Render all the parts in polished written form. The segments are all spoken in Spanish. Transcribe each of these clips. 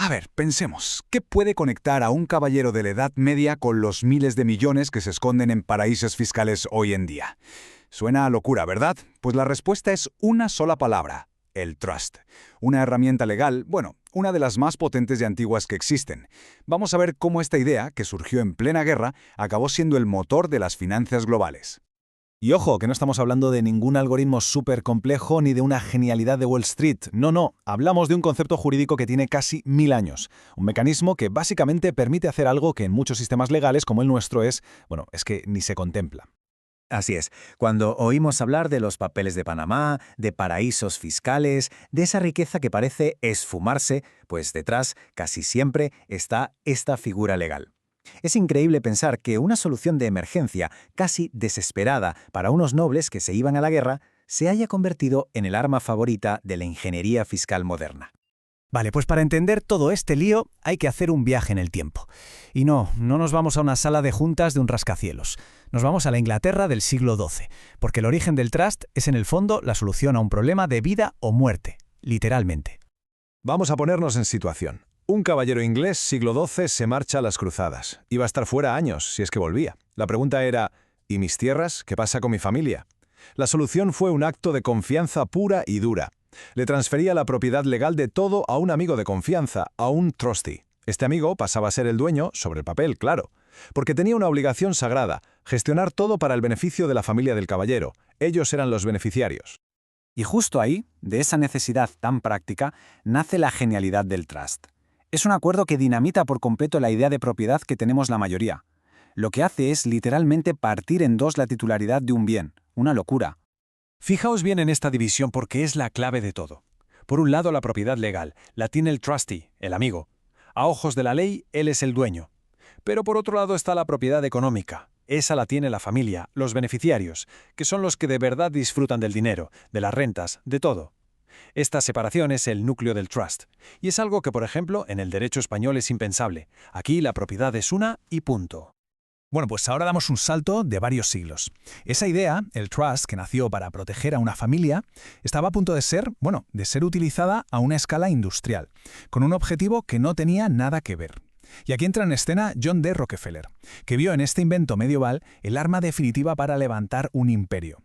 A ver, pensemos, ¿qué puede conectar a un caballero de la Edad Media con los miles de millones que se esconden en paraísos fiscales hoy en día? Suena a locura, ¿verdad? Pues la respuesta es una sola palabra: el trust. Una herramienta legal, bueno, una de las más potentes y antiguas que existen. Vamos a ver cómo esta idea, que surgió en plena guerra, acabó siendo el motor de las finanzas globales. Y ojo, que no estamos hablando de ningún algoritmo súper complejo ni de una genialidad de Wall Street. No, hablamos de un concepto jurídico que tiene casi 1000 años. Un mecanismo que básicamente permite hacer algo que en muchos sistemas legales como el nuestro es que ni se contempla. Así es, cuando oímos hablar de los papeles de Panamá, de paraísos fiscales, de esa riqueza que parece esfumarse, pues detrás casi siempre está esta figura legal. Es increíble pensar que una solución de emergencia casi desesperada para unos nobles que se iban a la guerra se haya convertido en el arma favorita de la ingeniería fiscal moderna. Vale, pues para entender todo este lío hay que hacer un viaje en el tiempo. Y no nos vamos a una sala de juntas de un rascacielos. Nos vamos a la Inglaterra del siglo XII, porque el origen del trust es en el fondo la solución a un problema de vida o muerte, literalmente. Vamos a ponernos en situación. Un caballero inglés siglo XII se marcha a las cruzadas. Iba a estar fuera años, si es que volvía. La pregunta era, ¿y mis tierras? ¿Qué pasa con mi familia? La solución fue un acto de confianza pura y dura. Le transfería la propiedad legal de todo a un amigo de confianza, a un trustee. Este amigo pasaba a ser el dueño, sobre el papel, claro, porque tenía una obligación sagrada: gestionar todo para el beneficio de la familia del caballero. Ellos eran los beneficiarios. Y justo ahí, de esa necesidad tan práctica, nace la genialidad del trust. Es un acuerdo que dinamita por completo la idea de propiedad que tenemos la mayoría. Lo que hace es literalmente partir en dos la titularidad de un bien. Una locura. Fijaos bien en esta división porque es la clave de todo. Por un lado, la propiedad legal la tiene el trustee, el amigo. A ojos de la ley, él es el dueño. Pero por otro lado está la propiedad económica. Esa la tiene la familia, los beneficiarios, que son los que de verdad disfrutan del dinero, de las rentas, de todo. Esta separación es el núcleo del trust, y es algo que, por ejemplo, en el derecho español es impensable. Aquí la propiedad es una y punto. Bueno, pues ahora damos un salto de varios siglos. Esa idea, el trust, que nació para proteger a una familia, estaba a punto de ser utilizada a una escala industrial, con un objetivo que no tenía nada que ver. Y aquí entra en escena John D. Rockefeller, que vio en este invento medieval el arma definitiva para levantar un imperio.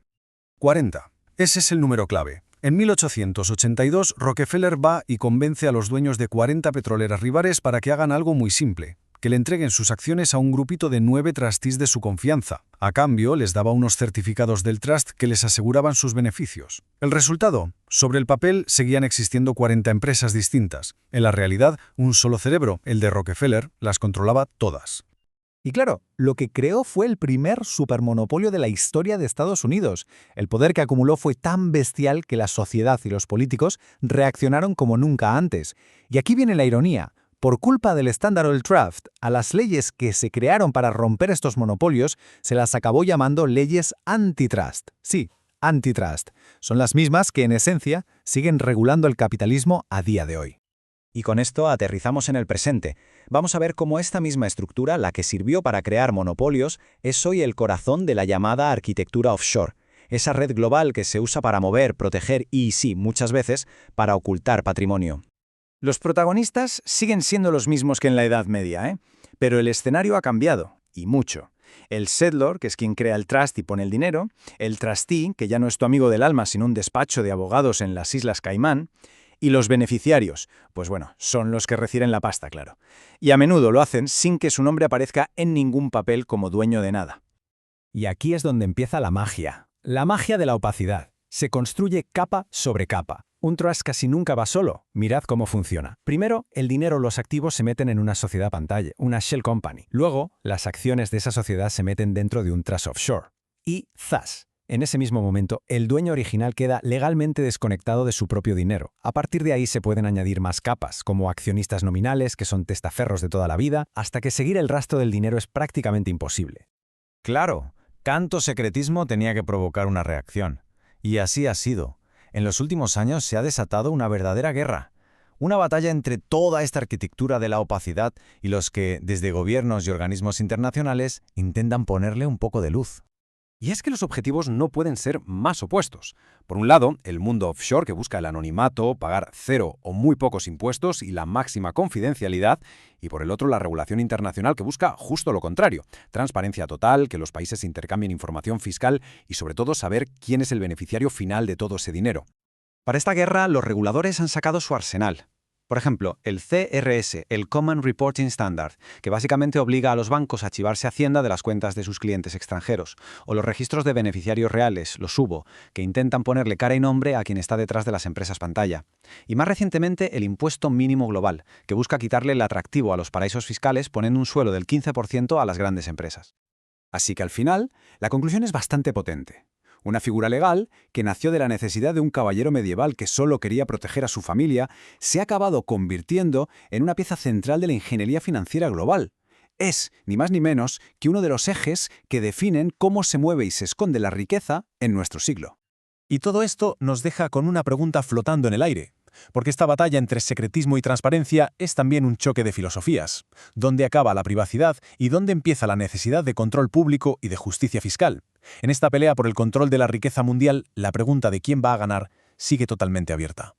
40. Ese es el número clave. En 1882, Rockefeller va y convence a los dueños de 40 petroleras rivales para que hagan algo muy simple: que le entreguen sus acciones a un grupito de 9 trustees de su confianza. A cambio, les daba unos certificados del trust que les aseguraban sus beneficios. El resultado: sobre el papel seguían existiendo 40 empresas distintas. En la realidad, un solo cerebro, el de Rockefeller, las controlaba todas. Y claro, lo que creó fue el primer supermonopolio de la historia de Estados Unidos. El poder que acumuló fue tan bestial que la sociedad y los políticos reaccionaron como nunca antes. Y aquí viene la ironía. Por culpa del estándar del trust, a las leyes que se crearon para romper estos monopolios se las acabó llamando leyes antitrust. Sí, antitrust. Son las mismas que, en esencia, siguen regulando el capitalismo a día de hoy. Y con esto aterrizamos en el presente. Vamos a ver cómo esta misma estructura, la que sirvió para crear monopolios, es hoy el corazón de la llamada arquitectura offshore. Esa red global que se usa para mover, proteger y, sí, muchas veces, para ocultar patrimonio. Los protagonistas siguen siendo los mismos que en la Edad Media, pero el escenario ha cambiado, y mucho. El settlor, que es quien crea el trust y pone el dinero, el trustee, que ya no es tu amigo del alma sino un despacho de abogados en las Islas Caimán, y los beneficiarios, pues son los que reciben la pasta, claro. Y a menudo lo hacen sin que su nombre aparezca en ningún papel como dueño de nada. Y aquí es donde empieza la magia de la opacidad. Se construye capa sobre capa. Un trust casi nunca va solo. Mirad cómo funciona. Primero, el dinero o los activos se meten en una sociedad pantalla, una shell company. Luego, las acciones de esa sociedad se meten dentro de un trust offshore. Y ¡zas! En ese mismo momento, el dueño original queda legalmente desconectado de su propio dinero. A partir de ahí se pueden añadir más capas, como accionistas nominales, que son testaferros de toda la vida, hasta que seguir el rastro del dinero es prácticamente imposible. Claro, tanto secretismo tenía que provocar una reacción. Y así ha sido. En los últimos años se ha desatado una verdadera guerra. Una batalla entre toda esta arquitectura de la opacidad y los que, desde gobiernos y organismos internacionales, intentan ponerle un poco de luz. Y es que los objetivos no pueden ser más opuestos. Por un lado, el mundo offshore que busca el anonimato, pagar cero o muy pocos impuestos y la máxima confidencialidad, y por el otro la regulación internacional que busca justo lo contrario, transparencia total, que los países intercambien información fiscal y sobre todo saber quién es el beneficiario final de todo ese dinero. Para esta guerra, los reguladores han sacado su arsenal. Por ejemplo, el CRS, el Common Reporting Standard, que básicamente obliga a los bancos a archivarse Hacienda de las cuentas de sus clientes extranjeros, o los registros de beneficiarios reales, los SUBO, que intentan ponerle cara y nombre a quien está detrás de las empresas pantalla. Y más recientemente, el Impuesto Mínimo Global, que busca quitarle el atractivo a los paraísos fiscales poniendo un suelo del 15% a las grandes empresas. Así que al final, la conclusión es bastante potente. Una figura legal que nació de la necesidad de un caballero medieval que solo quería proteger a su familia, se ha acabado convirtiendo en una pieza central de la ingeniería financiera global. Es, ni más ni menos, que uno de los ejes que definen cómo se mueve y se esconde la riqueza en nuestro siglo. Y todo esto nos deja con una pregunta flotando en el aire. Porque esta batalla entre secretismo y transparencia es también un choque de filosofías. ¿Dónde acaba la privacidad y dónde empieza la necesidad de control público y de justicia fiscal? En esta pelea por el control de la riqueza mundial, la pregunta de quién va a ganar sigue totalmente abierta.